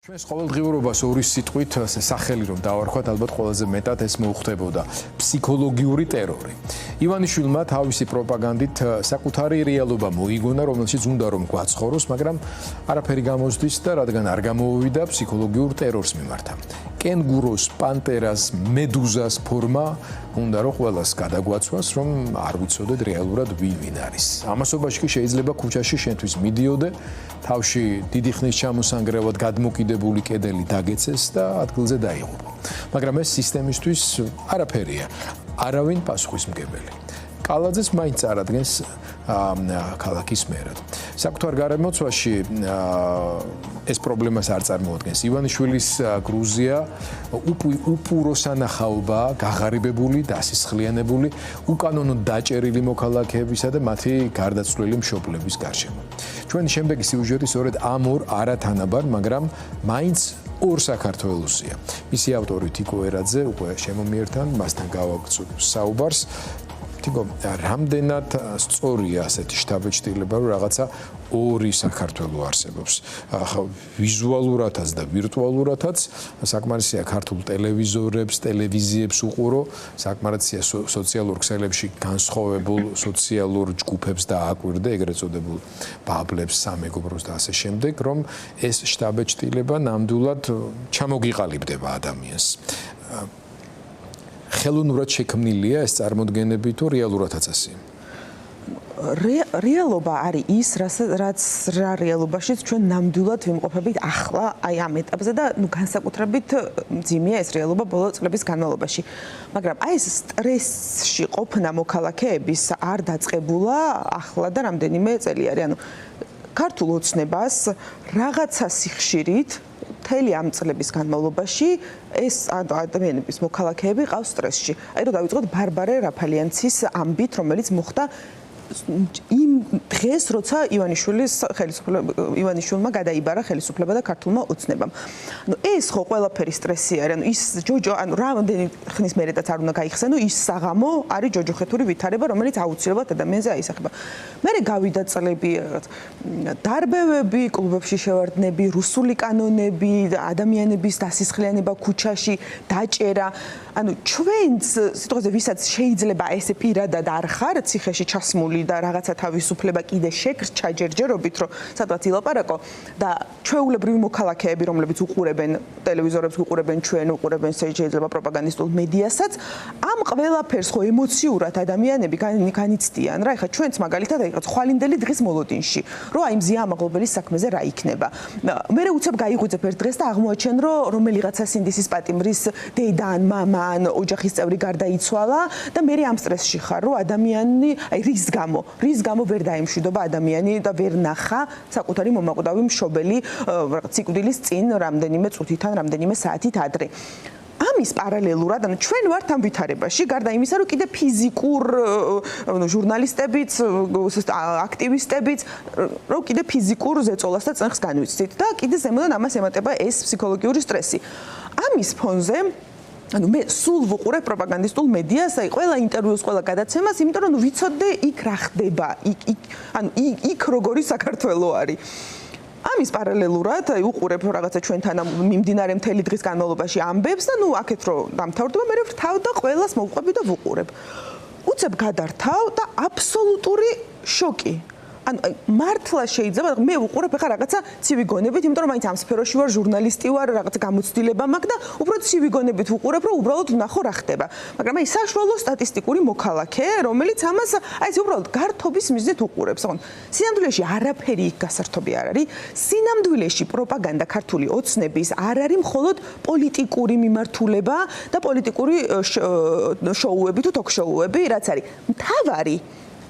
ჩვენს ყოველდღიურობას ორი სიტყვით სახელი რომ დავარქვათ, ალბათ ყველაზე მეტად ეს მოუხდებოდა ფსიქოლოგიური ტერორი. ივანიშვილმა თავისი პროპაგანდით საკუთარი რეალობა მოიგონა, რომელშიც უნდა რომ გვაცხოვროს, მაგრამ არაფერი გამოსდის და რადგან არ გამოუვიდა ფსიქოლოგიურ ტერორს მიმართა. კენგუროს, პანტერას, მედუზას ფორმა უნდა რომ ყველას გადაგვაცვას, რომ არ ვიცოდეთ რეალურად ვინ არის. ამასობაში კი შეიძლება ქუჩაში შენთვის მიდიოდე, თავში დიდი ხნის ჩამოსანგრევად გადმოკიდებული კედელი დაგეცეს და ადგილზე დაიღუპო. მაგრამ ეს სისტემისთვის არაფერია. არავინ პასუხისმგებელი. კალაძეს მაინც წარადგენს ქალაქის მერად. საკუთარ გარემოცვაში ეს პრობლემას არ წარმოადგენს. ივანიშვილის გრუზია უპუროსანახაობა, გაღარიბებული, დასისხლიანებული, უკანონო დაჭერილი მოქალაქეებისა და მათი გარდაცვლილი მშობლების გარშემო. ჩვენი შემდეგი სიუჟეტი სწორედ ამ ორ არათანაბარ, მაგრამ მაინც ორ საქართველოსია. მისი ავტორი თიკო ერაძე უკვე შემომიერთან, მასთან გავაგრძობ საუბარს. თიკო, რამდენად სწორია ასეთი შთაბეჭდილება, რომ რაღაცა ორი საქართველო არსებობს. ვიზუალურადაც და ვირტუალურადაც საკმარისია ქართულ ტელევიზორებს, ტელევიზიებს უყურო, საკმარისია სოციალურ ქსელებში განსხვავებულ სოციალურ ჯგუფებს დააკვირდე, ეგრეთ წოდებულ ბაბლებს, სამეგობროს და ასე შემდეგ, რომ ეს შთაბეჭდილება ნამდვილად ჩამოგიყალიბდება ადამიანს. ხელოვნურად შექმნილია ეს წარმოდგენები თუ რეალურადაც ასე? რეალობა არის ის, რაც რეალობაშიც ჩვენ ნამდვილად ვიმყოფებით ახლა აი ამ ეტაპზე და განსაკუთრებით მძიმეა ეს რეალობა ბოლო წლების განმავლობაში. მაგრამ აი ეს სტრესში ყოფნა მოქალაქეების არ დაწყებულა ახლა და რამდენიმე წელი არის. ანუ ქართულ ოცნებას რაღაცა სიხშირით მთელი ამ წლების განმავლობაში ეს ადამიანების მოქალაქეები ყავს სტრესში. აი რომ დავიწყოთ ბარბარე რაფალიანცის ამბით, რომელიც მოხდა იმ დღეს, როცა ივანიშვილმა გადაიბარა ხელისუფლება და ქართულმა ოცნებამ. ანუ ეს ხო ყველაფერი სტრესი არის. ანუ ის ჯოჯო, ანუ რამდენი ხნის მერედაც არ უნდა გაიხსენო, ის საღამო არის ჯოჯოხეთური ვითარება, რომელიც აუცილებლად ადამიანზე აისახება. მერე გავიდა წლები, დარბევები, კლუბებში შევარდნები, რუსული კანონები, ადამიანების დასისხლიანება ქუჩაში, დაჭერა. ანუ ჩვენც სიტყვაზე ვისაც შეიძლება ესე პირადად არ ხარ ციხეში ჩასმული და რაღაცა თავისუფლება კიდე შეგრჩა ჯერჯერობით, რომ სადღაც ილაპარაკო და ჩვეულებრივი მოქალაქეები, რომლებიც უყურებენ ტელევიზორებს, უყურებენ ჩვენ, უყურებენ შეიძლება პროპაგანდისტულ მედიასაც, ამ ყველაფერს ხო ემოციურად ადამიანები განიცდიან რა. ეხლა ჩვენც მაგალითად აიღოთ ხვალინდელი დღის მოლოდინში, რომ აი მზია ამაღლობელის საქმეზე რა იქნება. მე უცებ გაიღვიძებ ერთ დღეს და აღმოაჩენ, რომ რომელიღაცა სინდისის პატიმრის დედა ან მამა ან ოჯახის წევრი გარდაიცვალა და მე ამ სტრესში ხარ, რომ ადამიანი აი რის გამო ვერ დაემშვიდობა ადამიანი და ვერ ნახა საკუთარი მომაკვდავი მშობელი სიკვდილის წინ რამდენიმე წუთიდან, რამდენიმე საათით ადრე. ამის პარალელურად, ანუ ჩვენ ვართ ამ ვითარებაში, გარდა იმისა, რომ კიდე ფიზიკურ ჟურნალისტებიც, აქტივისტებიც, რომ კიდე ფიზიკურ ზეწოლას და წნეხს განვიცდით და კიდე ზემოდან ამას ემატება ეს ფსიქოლოგიური სტრესი. ამის ფონზე ანუ მე სულ ვუყურებ პროპაგანდისტულ მედიას, აი ყველა ინტერვიუს, ყველა გადაცემას, იმიტომ რომ ვიცოდე იქ რა ხდება, იქ როგორი საქართველო არის. ამის პარალელურად აი უყურებ რაღაცა ჩვენთან მიმდინარე მთელი დღის განმავლობაში ამბებს და აქეთ რო დამთავრდება, მე ვრთავ და ყველას მოვყვები და ვუყურებ. უცებ გადართავ და აბსოლუტური შოკი. ანუ მართლა შეიძლება მე ვუყურებ ახლა რაღაცა ცივი გონებით, იმიტომ რომ მაინც ამ სფეროში ვარ, ჟურნალისტი ვარ, რაღაცა გამოცდილება მაქვს და უბრალოდ ცივი გონებით ვუყურებ, რომ უბრალოდ ვნახო რა ხდება. მაგრამ აი საშუალო სტატისტიკური მოქალაქე, რომელიც ამას აი ეს უბრალოდ გართობის მიზნით უყურებს. ანუ სინამდვილეში არაფერი იქ გასართობი არ არის. სინამდვილეში პროპაგანდა ქართული ოცნების არ არის მხოლოდ პოლიტიკური მიმართულება და პოლიტიკური შოუები თუ ток-შოუები, რაც არის მთავარი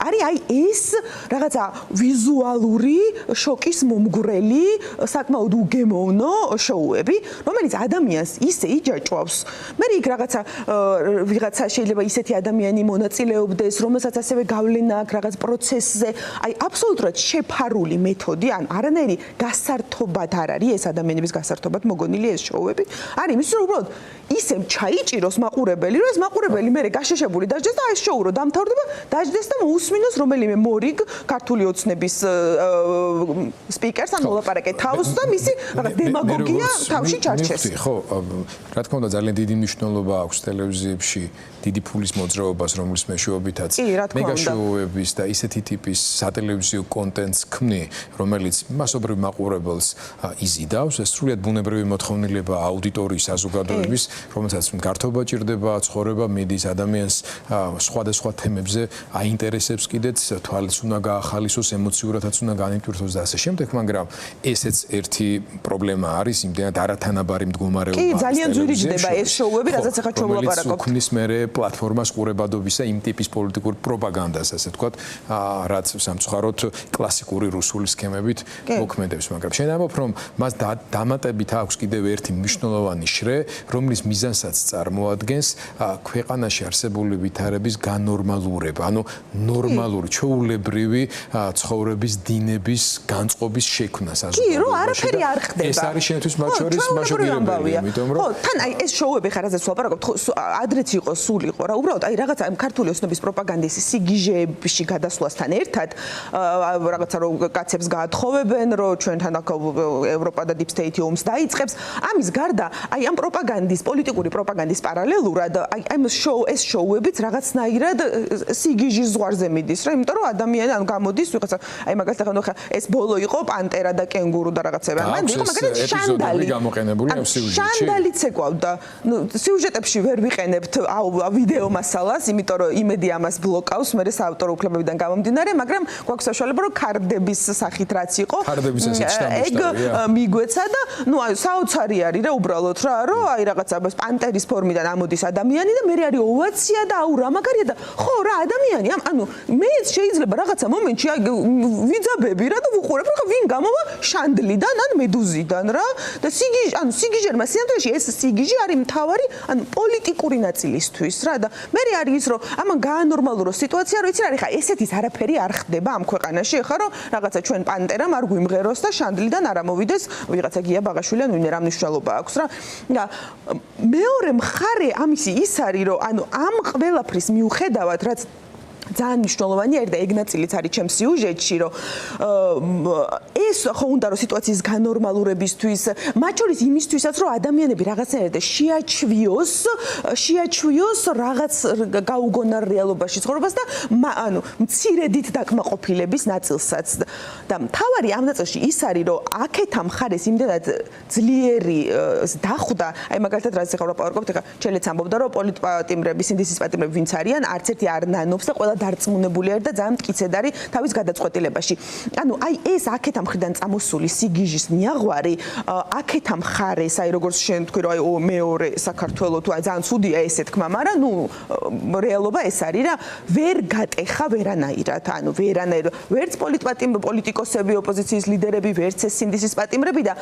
არის აი ეს რაღაცა ვიზუალური შოკის მომგვრელი, საკმაოდ უგემოვნო შოუები, რომელიც ადამიანს ისე იჯაჭვავს. მე იქ ვიღაცა შეიძლება ისეთი ადამიანი მონაწილეობდეს, რომელსაც ასევე გავლენა აქვს რაღაც პროცესზე, აი აბსოლუტურად შეფარული მეთოდი, ან არანაირი გასართობად არ არის ეს ადამიანების გასართობად მოგონილი ეს შოუები. არის იმის რომ უბრალოდ ისე ჩაიჭიროს მაყურებელი, რომ ეს მაყურებელი მე გაშეშებული დაждდეს და ეს შოუ რო დამთავრდება, დაждდეს და მოისმინოს რომელიმე მორიგ ქართული ოცნების სპიკერს ან მოლაპარაკე თავს და მისი დემაგოგია თავში ჩარჩეს. ხო, რა თქმა უნდა ძალიან დიდი მნიშვნელობა აქვს ტელევიზიებში დიდი ფულის მოძრაობას, რომლის მეშვეობითაც მეგაშოუების და ისეთი ტიპის სატელევიზიო კონტენტს ქმნი, რომელიც მასობრივ მაყურებელს იზიდავს, ეს სრულიად ბუნებრივი მოთხოვნილება აუდიტორიის საზოგადოების, რომელსაც გართობა ჭირდება, ცხოვრება მედიის ადამიანს სხვადასხვა თემებზე აინტერესებს კიდეც, თვალიც უნდა გაახალისოს, ემოციურადაც უნდა განიტვირთოს და ასე შემდეგ, მაგრამ ესეც ერთი პრობლემა არის, იმდენად არათანაბარი მდგომარეობა. კი, ძალიან ძვირიჯდება ეს შოუები, რასაც ახლა ჩვენ ვლაპარაკობთ. ქმნის მერე პლატფორმას ყურებადობისა იმ ტიპის პოლიტიკურ პროპაგანდას, ასე ვთქვათ, რაც სამწუხაროდ კლასიკური რუსული სქემებით მოქმედებს, მაგრამ შენ ამბობ, რომ მას დამატებით აქვს კიდევ ერთი მნიშვნელოვანი შრე, რომლის მიზანსაც წარმოადგენს ქვეყანაში არსებული ვითარების განორმალურება, ანუ ნორმალური, ჩვეულებრივი ცხოვრების დინების განწყობის შექმნა საზოგადოებაში. კი, რომ არაფერი არ ხდება. ეს არის შენთვის მათ შორის მასშტაბირებელი, იმიტომ რომ ხო, თან აი ეს შოუები ხარ რაზეც ვლაპარაკობთ, ადრეც იყო სულ იყო რა, უბრალოდ აი რაღაცა ქართული ოცნების პროპაგანდის სიგიჟეებში გადასვლასთან ერთად რაღაცა რომ კაცებს გაათხოვებენ, რომ ჩვენთან აქ ევროპა და deep state ომს დაიწყებს. ამის გარდა აი ამ პროპაგანდის, პოლიტიკური პროპაგანდის პარალელურად აი ეს შოუებიც რაღაცნაირად სიგიჟის ზღვარზე მიდის რა, იმიტომ რომ ადამიანი ან გამოდის ვიღაცა აი მაგალითად ახლა ეს ბოლო იყო პანტერა და კენგურუ და რაღაცები. მან იყო მაგალითად შანდალი გამოყენებული ამ სიუჟეტში. შანდალიც ეკავდა. ნუ სიუჟეტებში ვერ ვიყენებთ ვიდეო მასალას, იმიტომ რომ იმედი ამას ბლოკავს, მე საავტორო უფლებებიდან გამომდინარე, მაგრამ გვაქვს საშუალება რომ ქარდების სახით რაც იყო, ეგ მიგვეცა და ნუ აი საოცარი არის რა უბრალოდ რა, რომ აი რაღაცა პანტერის ფორმიდან ამოდის ადამიანი და მე არის ოვაცია და აუ რა მაგარია და ხო რა ადამიანი, ანუ მეც შეიძლება რაღაცა მომენტში აი ვიძაბები რა და ვუყურებ რა ვინ გამოვა შანდლიდან ან მედუზიდან რა და სიგიჟი, ანუ სიგიჟერმა სიამთრეში ეს სიგიჟი არის მთავარი, ანუ პოლიტიკური ნაწილისთვის რა და მე არის ის რომ ამან გაანორმალუროს სიტუაცია, რომ იცი რა ხა ესეთის არაფერი არ ხდება ამ ქვეყანაში, ხა რომ რაღაცა ჩვენ პანტერამ არ გვიმღეროს და შანდლიდან არ ამოვიდეს ვიღაცა გია ბაღაშვილი ან ვინმე რა მნიშვნელობა აქვს რა. და მეორე მხარე ამისი ის არის რომ ანუ ამ ყველაფრის მიუხედავად რაც ძალიან მნიშვნელოვანია და ეგ ნაწილიც არის ჩემს სიუჟეტში, რომ ეს ხო უნდა რომ სიტუაციის განორმალურებისთვის, მათ შორის იმისთვისაც რომ ადამიანები რაღაცნაირად შეაჩვიოს რაღაც გაუგონარ რეალობაში ცხოვრებას და ანუ მცირედით დაკმაყოფილების ნაწილსაც და მთავარი ამ ნაწილში ის არის რომ აქეთ ამ ხარეს იმდენად ძლიერი დახვდა, აი მაგალითად რაც ახლა ვაპარაკობთ, ახლა ჩელეც ამბობდა რომ პოლიტპატიმრები, სინდისის პატიმრები ვინც არიან, არც ერთი არ ნანობს და ყველა დარწმუნებული არის და ძალიან მტკიცედ არის თავის გადაწყვეტილებაში. ანუ აი ეს აქეთ ამ მხრიდან წამოსული სიგიჟის ნიაღვარი, აქეთ ამ ხარეს, აი როგორც შენ თქვი რომ აი მეორე საქართველოს თუ აი ძალიან ცუდია ესე თქმა, მაგრამ ნუ რეალობა ეს არის რა, ვერ გატეხა ვერანაირად, ანუ ვერანაირად, ვერც პოლიტიკოსები, ოპოზიციის ლიდერები, ვერც ეს სინდისის პატიმრები და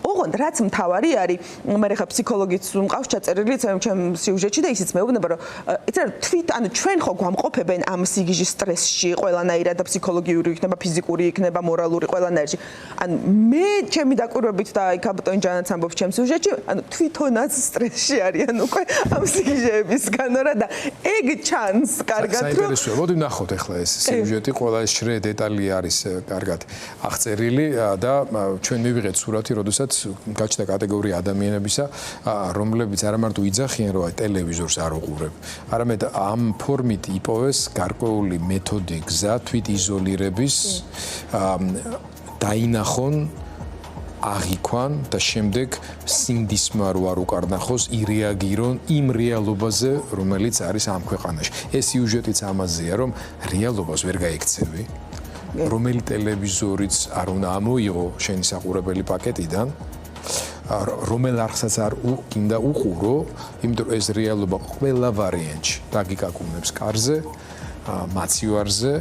ოღონდ რაც მთავარი არის, მე ხა ფსიქოლოგიც მყავს ჩაწერილი ჩემ სიუჟეტში და ისიც მეუბნება რომ იცი რა თვით ანუ ჩვენ ხო გვამყოფებენ ამ სიგიჟის სტრესში ყველანაირად და ფსიქოლოგიური იქნება, ფიზიკური იქნება, მორალური ყველანაირად. ანუ მე ჩემი დაკვირვებით და აი კაპიტონ ჯანაც ამბობს ჩემს სიუჟეტში, ანუ თვითონაც სტრესში არიან უკვე ამ სიგიჟეებისგან რა და ეგ ჩანს კარგად რომ საინტერესოა. მოდი ვნახოთ ახლა ეს სიუჟეტი, ყველა ეს შრე დეტალი არის კარგად აღწერილი და ჩვენ მივიღეთ სურათი, როდესაც გაჩნდა კატეგორია ადამიანებისა, რომლებიც არა მარტო იძახიან, რომ აი ტელევიზორს არ უყურებ, არამედ ამ ფორმით იპოვეს გარკვეული მეთოდი, გზა თვით იზოლირების, დაინახონ, აღიქვან და შემდეგ სინდისმა რო არ უკარნახოს, ირეაგირონ იმ რეალობაზე, რომელიც არის ამ ქვეყანაში. ეს სიუჟეტიც ამაზეა, რომ რეალობას ვერ გაიქცევი, რომელი ტელევიზორიც არ უნდა ამოიღო შენი საყურებელი პაკეტიდან, რომელ არხსაც არ უნდა უყურო, იმიტომ რომ ეს რეალობა ყველა ვარიანტში დაგიკაკუნებს კარზე, მაცივარზე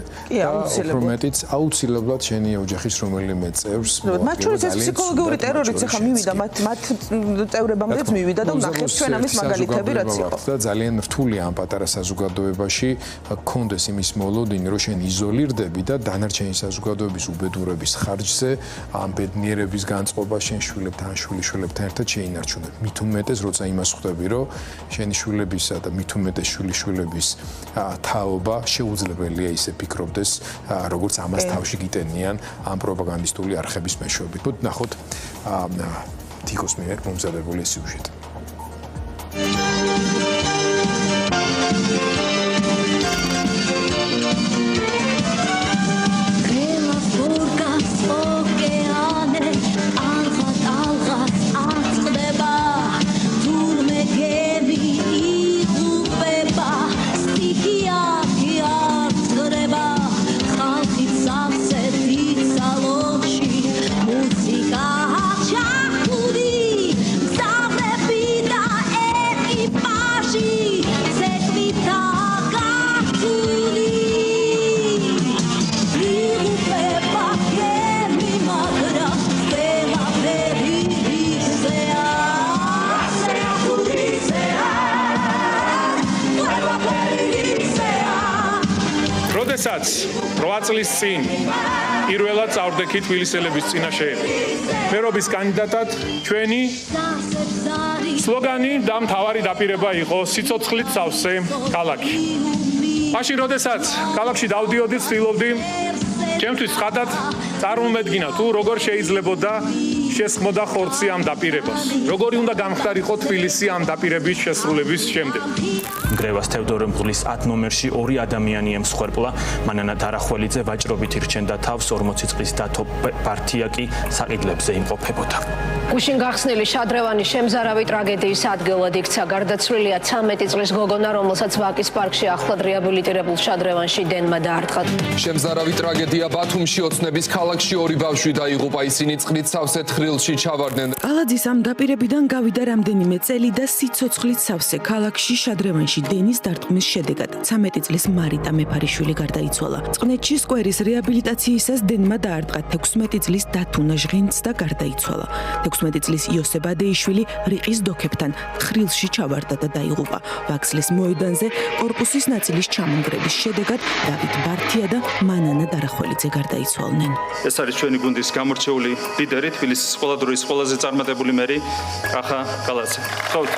და უფრო მეტიც აუცილებლად შენი ოჯახის რომელიმე წევრს მათ შორის ეს ფსიქოლოგიური ტერორიც ახლა მივიდა მათ წევრებამდეც მივიდა და ნახეთ ჩვენ ამის მაგალითები რაც იყო და ძალიან რთული ამ პატარა საზოგადოებაში გქონდეს იმის მოლოდინი რომ შენ იზოლირდები და დანარჩენი საზოგადოების უბედურების ხარჯზე ამ ბედნიერების განწყობა შენ შვილებთან შვილიშვილებთან ერთად შეინარჩუნებ მით უმეტეს როცა იმას ხვდები რომ შენი შვილებისა და მით უმეტეს შვილიშვილების თაობა შეუძლებელია ისე ფიქრობდეს, როგორც ამას თავში გიტენიან ამ პროპაგანდისტული არხების მეშვეობით. მოდით ნახოთ თიკოს მიერ მომზადებული სიუჟეტი. როდესაც 8 წლის წინ პირველად წავდექი თბილისელების წინაშე მერობის კანდიდატად ჩვენი სლოგანი და მთავარი დაპირება იყო სიცოცხლით სავსე ქალაქი. მაშინ როდესაც ქალაქში დავდიოდი, ვცდილობდი ჩემთვის ხადად წარმომედგინა თუ როგორ შეიძლებოდა შესხმოდა ხორცი ამ დაპირებას. როგორი უნდა გამხდარიყო თბილისი ამ დაპირების შესრულების შემდეგ. გრევას თევდორემღლის 10 ნომერში 2 ადამიანი ემსხვერპლა, მანანა დარახველიძე ვაჭრობით ირჩენდა თავს, 40 წლის დათო პარტია კი საყიდლებზე იმყოფებოდა. გუშინ გახსნილი შადრევანი შემზარავი ტრაგედიის ადგილად იქცა. გარდაცვლილია 13 წლის გოგონა, რომელსაც ვაკის პარკში ახლად რეაბილიტირებულ შადრევანში დენმა დაარტყა. შემზარავი ტრაგედია ბათუმში ოცნების ქალაქში 2 ბავშვი დაიღუპა, ისინი წყლით სავსე თხრილში ჩავარდნენ. კალაძის ამ დაპირებიდან გავიდა რამდენიმე წელი და სიცოცხლით სავსე ქალაქში შადრევანში დენის დარტყმის შედეგად 13 წლის მარიტა მეფარიშვილი გარდაიცვალა. წყნეთში სკვერის რეაბილიტაციისას დენმა დაარტყა 16 წლის დათუნა ჟღინც და გარდაიცვალა. 16 წლის იოსებ ადეიშვილი რიყის დოქებთან თხრილში ჩავარდა და დაიღუპა. ვაქსლის მოედანზე კორპუსის ნაწილის ჩამონგრების შედეგად დავით ბართია და მანანა დარახველიძე გარდაიცვალნენ. ეს არის ჩვენი გუნდის გამორჩეული ლიდერი, თბილისის ყველა დროის ყველაზე წარმატებული მერი ახა კალაძე. ხოთ.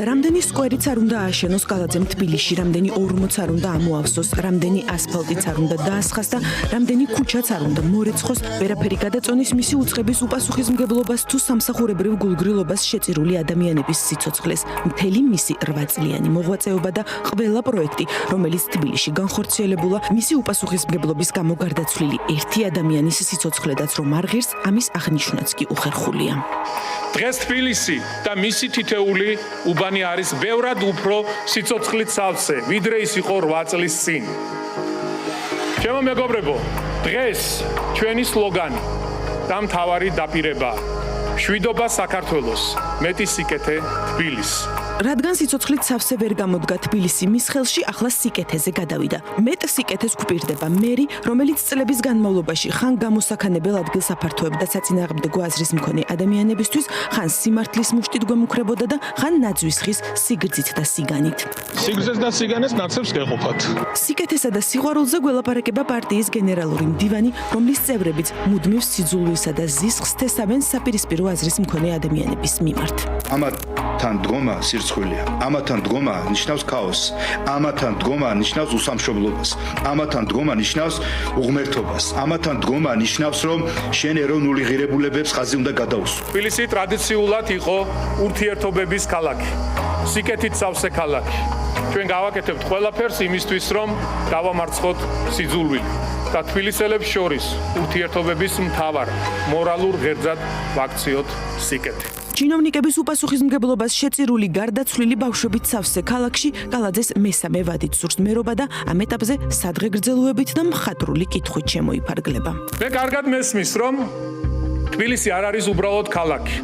რამდენი სკვერიც არ უნდა ააშენოს კალაძემ თბილისში, რამდენი ორმოც არ უნდა ამოავსოს, რამდენი ასფალტიც არ უნდა დაასხას და რამდენი ქუჩაც არ უნდა მორეცხოს, ვერაფერი გადაწონის მისი უცხების უპასუხისმგებლობას თუ სამსახურებრივ გულგრილობას შეწირული ადამიანების სიცოცხლეს. მთელი მისი 8 წლიანი მოღვაწეობა და ყველა პროექტი, რომელიც თბილისში განხორციელებულა, მისი უპასუხისმგებლობის გამო გარდაცვლილი ერთი ადამიანის სიცოცხლედაც რომ არ ღირს, ამის აღნიშვნაც კი უხერხულია. დღეს თბილისი და მისი თითეული უბანი არის ბევრად უფრო სიცოცხლით სავსე, ვიდრე ის იყო 8 წლის წინ. ჩემო მეგობრებო, დღეს ჩვენი სლოგანი და მთავარი დაპირება შვიდობა საქართველოს, მეტი სიკეთე თბილისს. რადგან სიცოცხლით სავსე ვერ გამოდგა თბილისი, მის ხელში ახლა სიკეთეზე გადავიდა. მეტ სიკეთეს გვპირდება მერი, რომელიც წლების განმავლობაში ხან გამოსაქანებელ ადგილს აფართოებდა საწინააღმდეგო აზრის მქონე ადამიანებისთვის, ხან სიმართლის მუშტით გვემუქრებოდა და ხან ნაძვის ხის სიგრძით და სიგანით. სიგრძეს და სიგანეს ნაცებს გეყოფათ. სიკეთესა და სიყვარულზე გველაპარაკება პარტიის გენერალური მდივანი, რომლის წევრებიც მუდმივ სიძულვისა და ზისხს თესავენ საპირისპირო აზრის მქონე ადამიანების მიმართ. ამათან დგომა სირცხვილია. ამათან დგომა ნიშნავს ქაოსს. ამათან დგომა ნიშნავს უსამშობლობას. ამათან დგომა ნიშნავს უღმერთობას. ამათან დგომა ნიშნავს, რომ შენ ეროვნული ღირებულებებს ხაზი უნდა გადაუსვო. თბილისი ტრადიციულად იყო ურთიერთობების ქალაქი, სიკეთით სავსე ქალაქი. ჩვენ გავაკეთებთ ყველაფერს იმისთვის, რომ დავამარცხოთ სიძულვილი და თბილისელებს შორის ურთიერთობების მთავარ მორალურ ღერძად ვაქციოთ სიკეთე. ჩინოვნიკების უპასუხისმგებლობას შეწირული გარდაცვლილი ბავშვებით სავსე ქალაქში კალაძეს მესამე ვადით სურს მერობა და ამ ეტაპზე სადღე გრძელვებით და მხატვრული კითხვით შემოიფარგლება. მე კარგად მესმის, რომ თბილისი არ არის უბრალოდ ქალაქი.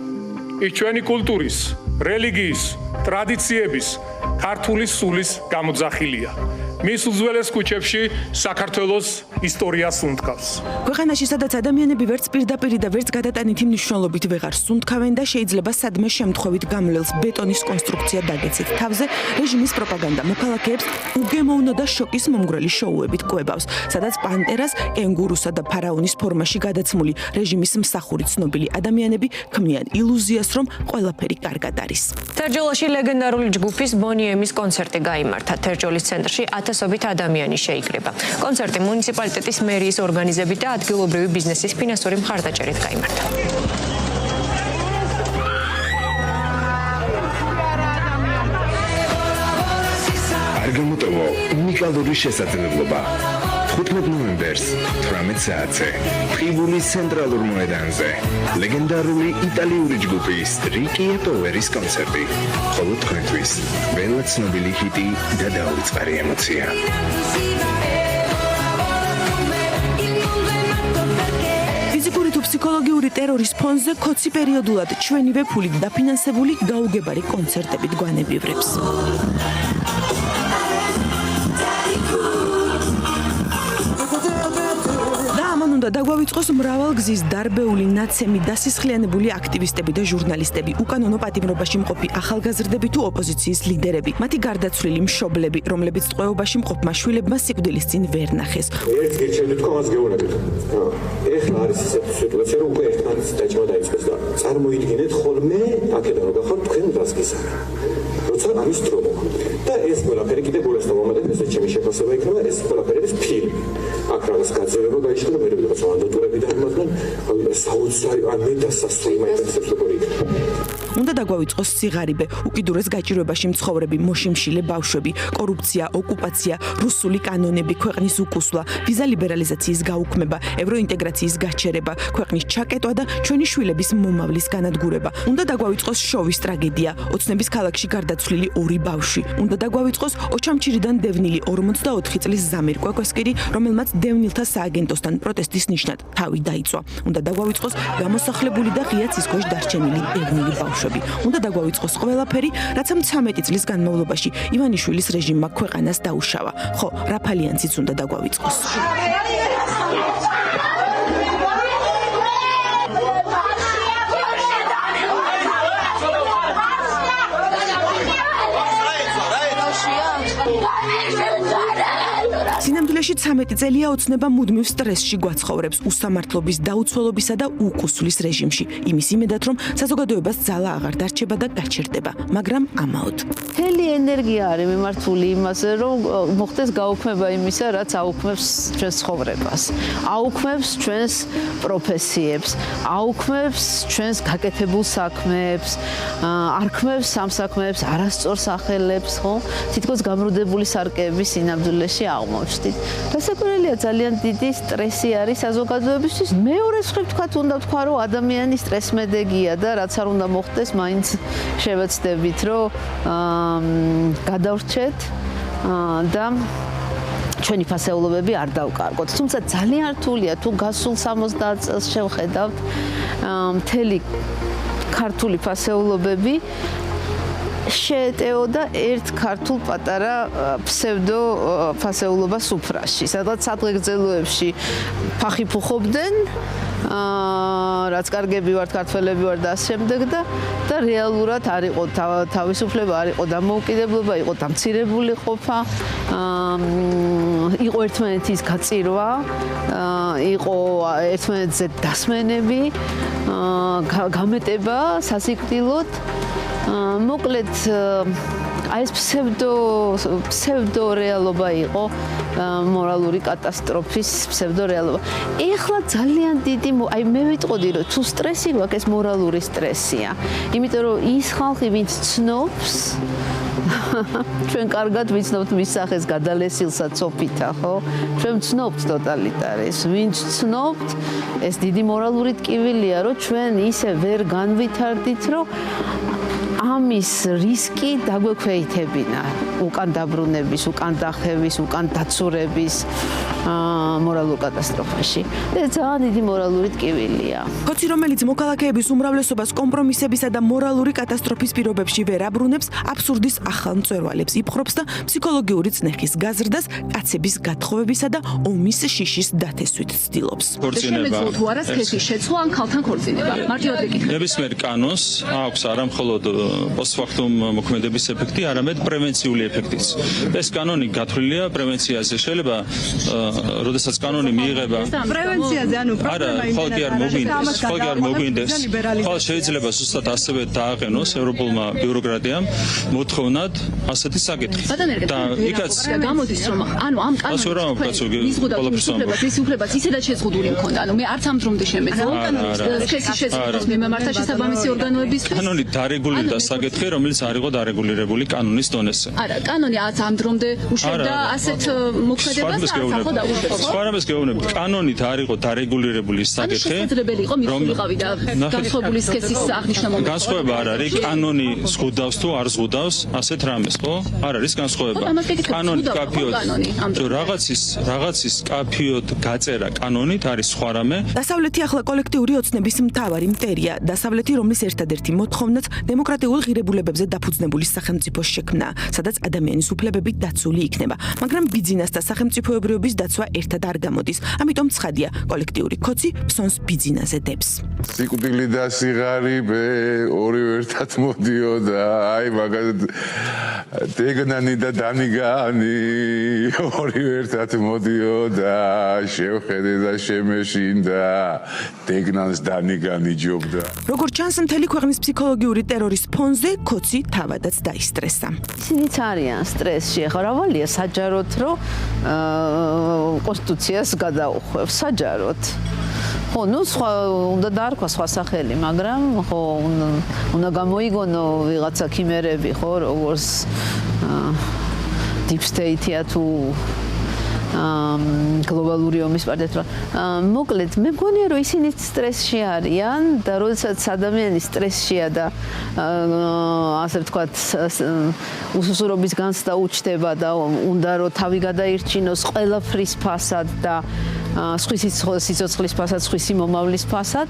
ის ჩვენი კულტურის, რელიგიის, ტრადიციების, ქართული სულის გამოძახილია. მის უძველეს ქუჩებში საქართველოს ისტორიას უნთქავს. ქვეყანაში სადაც ადამიანები ვერც პირდაპირ და ვერც გადატანითი მნიშვნელობით ვეღარ სუნთქავენ და შეიძლება სადმე შემთხვევით გამლელს ბეტონის კონსტრუქცია დაგეცეთ თავზე, რეჟიმის პროპაგანდა მოქალაქეებს უგემოვნო და შოკის მომგვრელი შოუებით კვებავს, სადაც პანტერას, კენგურუსა და ფარაონის ფორმაში გადაცმული რეჟიმის მსახური ცნობილი ადამიანები ქმნიან ილუზიას, რომ ყველაფერი კარგად არის. თერჯოლაში ლეგენდარული ჯგუფის ბონიემის კონცერტი გაიმართა. თერჯოლის ცენტრში ათასობით ადამიანი შეიკრიბა. კონცერტი მუნიციპალიტეტის მერიის ორგანიზებით და ადგილობრივი ბიზნესის ფინანსური მხარდაჭერით გაიმართა. არ გამოტოვო უნიკალური შესაძლებლობა 15 ნოემბერს 18 საათზე ტყიბულის ცენტრალურ მოედანზე ლეგენდარული იტალიური ჯგუფის რიკი პოვერის კონცერტი. ხოლო თქვენთვის ყველა ცნობილი ჰიტი და დაუწყარი ემოცია. ფიზიკური თუ ფსიქოლოგიური ტერორის ფონზე ქოცი პერიოდულად ჩვენივე ფულით დაფინანსებული გაუგებარი კონცერტებით გვანებივრებს. უნდა დაგვავიწყოს მრავალგზის დარბეული ნაცემი დასისხლიანებული აქტივისტები და ჟურნალისტები, უკანონო პატიმრობაში მყოფი ახალგაზრდები თუ ოპოზიციის ლიდერები, მათი გარდაცვლილი მშობლები, რომლებიც ტყვეობაში მყოფმა შვილებმა სიკვდილის წინ ვერ ნახეს. ერთ გირჩევთ თქვენ მას გეუბნებით. ეხლა არის ისეთი სიტუაცია, რომ უკვე ერთმანეთის დაჭრა დაიწყეს და წარმოიდგინეთ ხოლმე აქედან რომ გახართ თქვენ დასგისა. როცა ამის დრო მოხდა და ეს ყველაფერი კიდევ გულს მომადეთ, ესე ჩემი შეფასება იქნება, ეს ყველაფერი არის ფილმი. აქ რაღაც გაძევება გაიშალა მე ვიღაც ვანდატურები დაიმართნენ, საოცარი ან მეტასასწრული მაინტერესებს როგორი იქნება. უნდა დაგვავიწყოს სიღარიბე, უკიდურეს გაჭირვებაში მცხოვრები მოშიმშილე ბავშვები, კორუფცია, ოკუპაცია, რუსული კანონები, ქვეყნის უკუსვლა, ვიზა ლიბერალიზაციის გაუქმება, ევროინტეგრაციის გაჩერება, ქვეყნის ჩაკეტვა და ჩვენი შვილების მომავლის განადგურება. უნდა დაგვავიწყოს შოვის ტრაგედია, ოცნების ქალაქში გარდაცვლილი 2 ბავშვი. უნდა დაგვავიწყოს ოჩამჩირიდან დევნილი 44 წლის ზამირ კვაკოსკირი, რომელმაც დევნილთა სააგენტოსთან პროტესტის ნიშნად თავი დაიწვა. უნდა დაგვავიწყოს გამოსახლებული და ღია ცის ქვეშ დარჩენილი დევნილი ბავშვები. უნდა დაგვავიწყოს ყველაფერი, რაც 13 წლის განმავლობაში ივანიშვილის რეჟიმმა ქვეყანას დაუშავა. ხო, რაფალიანციც უნდა დაგვავიწყოს. სინამდვილეში 13 წელია ოცნება მუდმივ სტრესში გვაცხოვრებს უსამართლობის, დაუცველობისა და უკუსვლის რეჟიმში. იმის იმედად, რომ საზოგადოებას ძალა აღარ დარჩება და გაჩერდება, მაგრამ ამაოდ. მთელი ენერგია არის მიმართული იმაზე, რომ მოხდეს გაუქმება იმისა, რაც აუქმებს ჩვენს ცხოვრებას, აუქმებს ჩვენს პროფესიებს, აუქმებს ჩვენს გაკეთებულ საქმეებს, არქმევს ამ საქმეებს, არასწორ სახელებს, ხო? თითქოს გამრუდებული სარკეების სინამდვილეში აღმოჩნდით. დასაკვირველია, ძალიან დიდი სტრესი არის საზოგადოებისთვის. მეორე მხრივ უნდა ვთქვა, რომ ადამიანი სტრესმედეგია და რაც არ უნდა მოხდეს, მაინც შევეცდებით, რომ გადავრჩეთ და ჩვენი ფასეულობები არ დავკარგოთ. თუმცა ძალიან რთულია, თუ გასულ 70 წელს შევხედავთ, მთელი ქართული ფასეულობები შეეტეოდა ერთ ქართულ პატარა ფსევდო ფასეულობას უფრაში, სადაც სადღეგრძელოებში ფახი ფუხობდნენ, რაც კარგები ვართ, ქართველები ვართ და ამ შემდეგ და რეალურად არ იყო თავისუფლება, არ იყო დამოუკიდებლობა, იყო დამცირებული ყოფა, იყო ერთმანეთის გაწირვა, იყო ერთმანეთზე დასმენები, გამეტება სასიკვდილოდ. მოკლედ აი ეს ფსევდო რეალობა იყო, მორალური კატასტროფის ფსევდო რეალობა. ეხლა ძალიან დიდი აი მე ვიტყოდი, რომ თუ სტრესი გვაქვს, ეს მორალური სტრესია. იმიტომ რომ ის ხალხი, ვინც ცნობს, ჩვენ კარგად ვიცნობთ მის სახეს გადალესილსა ცოფითა, ხო? ჩვენ ვცნობთ ტოტალიტარიზმს, ვინც ცნობთ, ეს დიდი მორალური ტკივილია, რომ ჩვენ ისე ვერ განვითარდით, რომ ამის რისკი დაგვექვეითებინა უკან დაბრუნების, უკან დახევის, უკან დაცურების მორალურ კატასტროფაში. და ძალიან დიდი მორალური ტკივილია. ხოცი, რომელიც მოქალაქეების უმრავლესობას კომპრომისებისა და მორალური კატასტროფის პირობებში ვერ აბრუნებს, აბსურდის ახალ მწვერვალებს იპყრობს და ფსიქოლოგიური წნეხის გაზრდას, კაცების გათხოვებისა და ომის შიშის დათესვით ცდილობს. შემეძლოთ თუ არა სქესის შეცვლა ან ქალთან ქორწინება? მარტივად ვიკითხე. ნებისმიერ კანონს აქვს არა მხოლოდ პოსტფაქტუმ მოქმედების ეფექტი, არამედ პრევენციული ეფექტიც. ეს კანონი გათვლილია პრევენციაზე. შეიძლება როდესაც კანონი მიიღება პრევენციაზე, ანუ პრობლემა იმენა ხო არ მოგვინდეს. ხო შეიძლება ზუსტად ასევე დააყენოს ევროპულმა ბიუროკრატიამ მოთხოვნად ასეთი საკითხი. და იქაც გამოდის რომ ანუ ამ კანონის მის უფლებას ისედაც შეზღუდული მქონდა. ანუ მე არც ამ დრომდე შემეძლო სქესის შეცვლის მიმართა შესაბამისი ორგანოებისთვის. კანონი დარეგულირდა საკითხი, რომელიც არ იყო დარეგულირებული კანონის დონეზე. არა, კანონი არც ამ დრომდე უშვებდა ასეთ მოქმედებას, არც ახლა დაუშვებს. სხვა რამეს გეუბნებით, კანონით არ იყო დარეგულირებული საკითხი. შესაძლებელი იყო მიცულიყავი და განსხვავებული სქესის აღნიშვნა მომხდარა. განსხვავება არ არის, კანონი ზღუდავს თუ არ ზღუდავს ასეთ რამეს, ხო? არ არის განსხვავება. კანონი კაფიოდ რაღაცის კაფიოდ გაწერა კანონით არის სხვა რამე. დასავლეთი ახლა კოლექტიური ოცნების მთავარი მტერია. დასავლეთი, რომლის ერთადერთი მოთხოვნაც დემოკრატიულ ღირებულებებზე დაფუძნებული სახელმწიფოს შექმნა, სადაც ადამიანის უფლებები დაცული იქნება. მაგრამ ბიძინასთა სახელმწიფოებრიობის დაცვა ერთად არ გამოდის. ამიტომ ცხადია, კოლექტიური ქოცი ფსონს ბიძინაზე დებს. სიკვდილი და სიღარიბე ორივე ერთად მოდიოდა, აი მაგალითად დეგნანი და დანიგანი ორივე ერთად მოდიოდა, შევხედე და შემეშინდა, დეგნანს დანიგანი ჯობდა. როგორც ჩანს, მთელი ქვეყნის ფსიქოლოგიური ტერორის ფონზე ქოცი თავადაც დაისტრესა. ისინიც არიან სტრესში. ახლა რავალია საჯაროდ, რომ კონსტიტუციას გადაუხვევს საჯაროდ. ხო, ნუ სხვა უნდა დაარქვა სხვა სახელი, მაგრამ ხო უნდა გამოიგონო ვიღაცა ქიმერები, ხო, როგორც deep state-ია თუ გლობალური ომის პარტია. მოკლედ, მე მგონია, რომ ისინი სტრესში არიან და როდესაც ადამიანი სტრესშია და ასე ვთქვათ, უსუსურობის განცდა უჩნდება და უნდა რომ თავი გადაირჩინოს ყველაფრის ფასად და სხვისი სიცოცხლის ფასად, სხვისი მომავლის ფასად,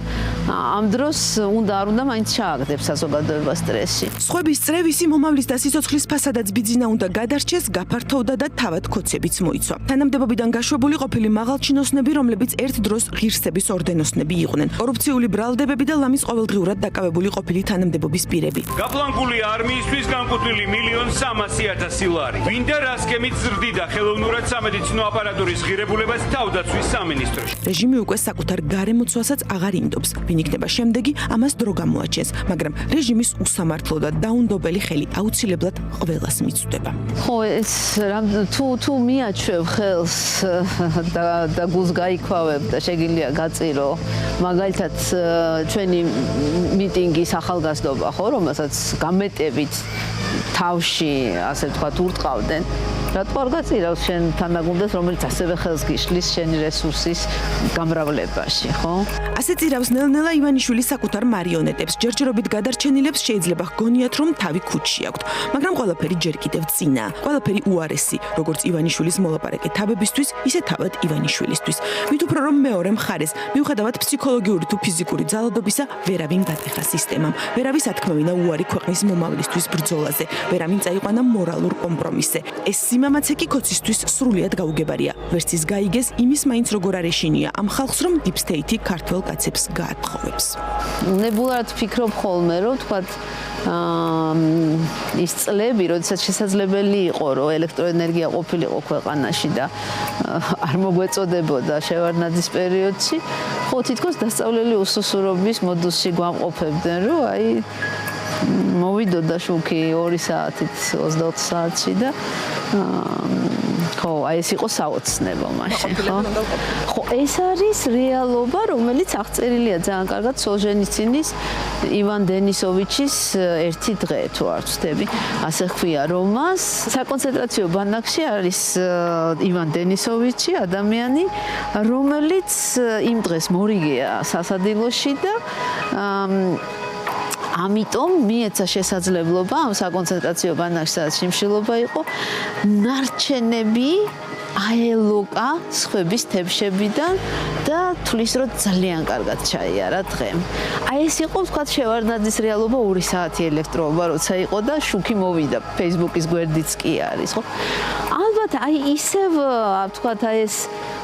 ამ დროს უნდა არ უნდა მაინც ჩააგდებს საზოგადოება სტრესში. სხვების წრევისი მომავლის და სიცოცხლის ფასადაც ბიძინა უნდა გადარჩეს, გაფართოვდა და თავად ქოცებიც მოიცვა. თანამდებობიდან გაშვებული ყოფილი მაღალჩინოსნები, რომლებიც ერთ დროს ღირსების ორდენოსნები იყვნენ. კორუფციული ბრალდებები და ლამის ყოველდღიურად დაკავებული ყოფილი თანამდებობის პირები. გაფლანგული არმიისთვის განკუთვნილი 1,300,000 ლარი. ვინდა რასკემით ზრდიდა ხელოვნურად სამედიცინო აპარატურის ღირებულებას თავდაცვის სამინისტროში. რეჟიმი უკვე საკუთარ გარემოცვასაც აღარ იმდობს. ვინ იქნება შემდეგი, ამას დრო გამოაჩენს, მაგრამ რეჟიმის უსამართლო და დაუნდობელი ხელი აუცილებლად ყველას მიცვდება. ხო, ეს თუ მიაჩვევ ხელს და გულს გაიქვავებ და შეგიძლია გაწირო, მაგალითად ჩვენი მიტინგის ახალგაზრდობა, ხო, რომელსაც გამეტებით თავში, ასე ვთქვათ, ურტყავდნენ. რატო არ გაწირავს შენ თანაგუნდას, რომელიც ასევე ხელს გიშლის შენი რესურსის გამრავლებაში, ხო? ასე წირავს ნელ-ნელა ივანიშვილი საკუთარ მარიონეტებს. ჯერჯერობით გადარჩენილებს შეიძლება ჰგონიათ, რომ თავი ქუჩში აქვთ, მაგრამ ყველაფერი ჯერ კიდევ წინა. ყველაფერი უარესი, როგორც ივანიშვილის მოლაპარაკე თავებისთვის, ისე თავად ივანიშვილისთვის. მით უფრო რომ მეორე მხარეს, მიუხედავად ფსიქოლოგიური თუ ფიზიკური ძალადობისა, ვერავინ გატეხა სისტემამ. ვერავის ათქმევინა უარი ქვეყნის მომავლისთვის ბრძოლაზე. ვერავინ წაიყვანა მორალურ კომპრომისზე. ეს სიმამაცე კი ქოცისთვის სრულიად გაუგებარია. ვერც ის გაიგეს იმის მაინც როგორ არ ეშინია ამ ხალხს, რომ deep state-ი ქართველ კაცებს გაათხოვებს. ნებულად ვფიქრობ ხოლმე, რომ თქვათ ის წლები, როდესაც შესაძლებელი იყო, რომ ელექტროენერგია ყოფილიყო ქვეყანაში და არ მოგვეწოდებოდა შევარდნაძის პერიოდში, ხო თითქოს დასწავლელი უსუსურობის მოდუსში გვამყოფებდნენ, რომ აი მოვიდოდა შუქი 2 საათით 24 საათში და ხო, აი ეს იყო საოცნებო მაშინ, ხო? ხო, ეს არის რეალობა, რომელიც აღწერილია ძალიან კარგად სოლჟენიცინის ივან დენისოვიჩის ერთი დღე, თუ არ ვცდები, ასე ჰქვია რომანს. საკონცენტრაციო ბანაკში არის ივან დენისოვიჩი, ადამიანი, რომელიც იმ დღეს მორიგეა სასადილოში და ამიტომ მიეცა შესაძლებლობა ამ საკონცენტრაციო ბანაკში, სადაც შიმშილობა იყო, ნარჩენები აელოკა სხვების თებშებიდან და თulis რომ ძალიან კარგად ჩაიარა დღე. აი ეს იყო თქვა შევარდნაძის რეალობა 2 საათი ელექტროობა როცა იყო და შუქი მოვიდა Facebook-ის გვერდიც კი არის, ხო? ალბათ აი ისევ თქვა აი ეს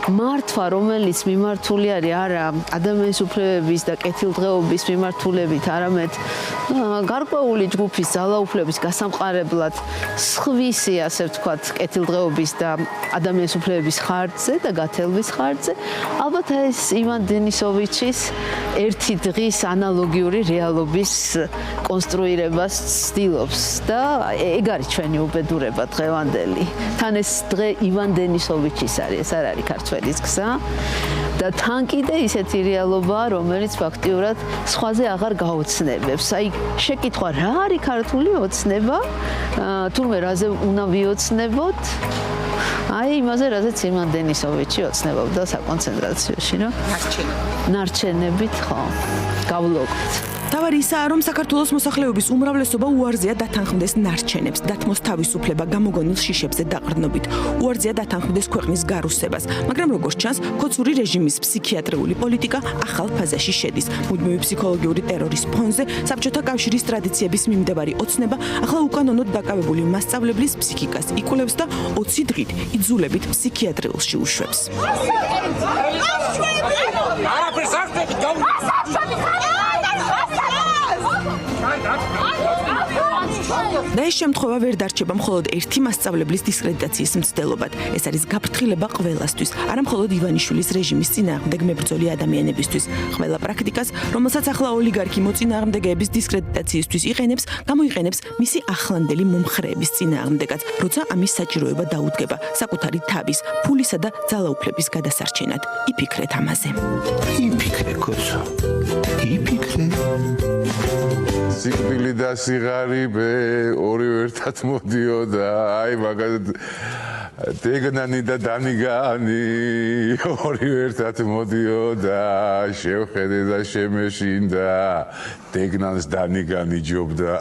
მართვა, რომელიც მიმართული არის არა ადამიანის უფლებების და კეთილდღეობის მიმართულებით, არამედ გარკვეული ჯგუფის ძალაუფლების გასამყარებლად სხვისი, ასე ვთქვათ, კეთილდღეობის და ადამიანის უფლებების ხარჯზე და გათელვის ხარჯზე, ალბათ ეს ივან დენისოვიჩის ერთი დღის ანალოგიური რეალობის კონსტრუირებას ცდილობს და ეგ არის ჩვენი უბედურება დღევანდელი. თან ეს დღე ივან დენისოვიჩის არის, ეს არ არის ქართველის გზა და თან კიდე ისეთი რეალობაა, რომელიც ფაქტიურად სხვაზე აღარ გაოცნებებს. აი შეკითხვა რა არის ქართული ოცნება? თურმე რაზე უნდა ვიოცნებოთ? აი იმაზე, რაზეც ივან დენისოვიჩი ოცნებობდა საკონცენტრაციაში, რა? ნარჩენებით, ხო. გავლოგოთ. თავარი ისაა, რომ საქართველოს მოსახლეობის უმრავლესობა უარზეა დათანხმდეს ნარჩენებს, დათმოს თავისუფლება გამოგონილ შიშებზე დაყრდნობით, უარზეა დათანხმდეს ქვეყნის გარუსებას, მაგრამ როგორც ჩანს, ქოცური რეჟიმის ფსიქიატრიული პოლიტიკა ახალ ფაზაში შედის. მუდმივი ფსიქოლოგიური ტერორის ფონზე საბჭოთა კავშირის ტრადიციების მიმდებარი ოცნება ახლა უკანონოდ დაკავებული მასწავლებლის ფსიქიკას იკვლევს და 20 დღით იძულებით ფსიქიატრიულში უშვებს. და ეს შემთხვევა ვერ დარჩება მხოლოდ ერთი მასწავლებლის დისკრედიტაციის მცდელობად. ეს არის გაფრთხილება ყველასთვის, არა მხოლოდ ივანიშვილის რეჟიმის წინააღმდეგ მებრძოლი ადამიანებისთვის. ყველა პრაქტიკას, რომელსაც ახლა ოლიგარქი მოწინააღმდეგეების დისკრედიტაციისთვის იყენებს, გამოიყენებს მისი ახლანდელი მომხრეების წინააღმდეგაც, როცა ამის საჭიროება დაუდგება საკუთარი თავის, ფულისა და ძალაუფლების გადასარჩენად. იფიქრეთ ამაზე. იფიქრე, კოცო. იფიქრე. სიკვდილი და სიღარიბე ორივე ერთად მოდიოდა, აი მაგალითად დეგნანი და დანიგანი ორივე ერთად მოდიოდა, შევხედე და შემეშინდა, დეგნანს დანიგანი ჯობდა.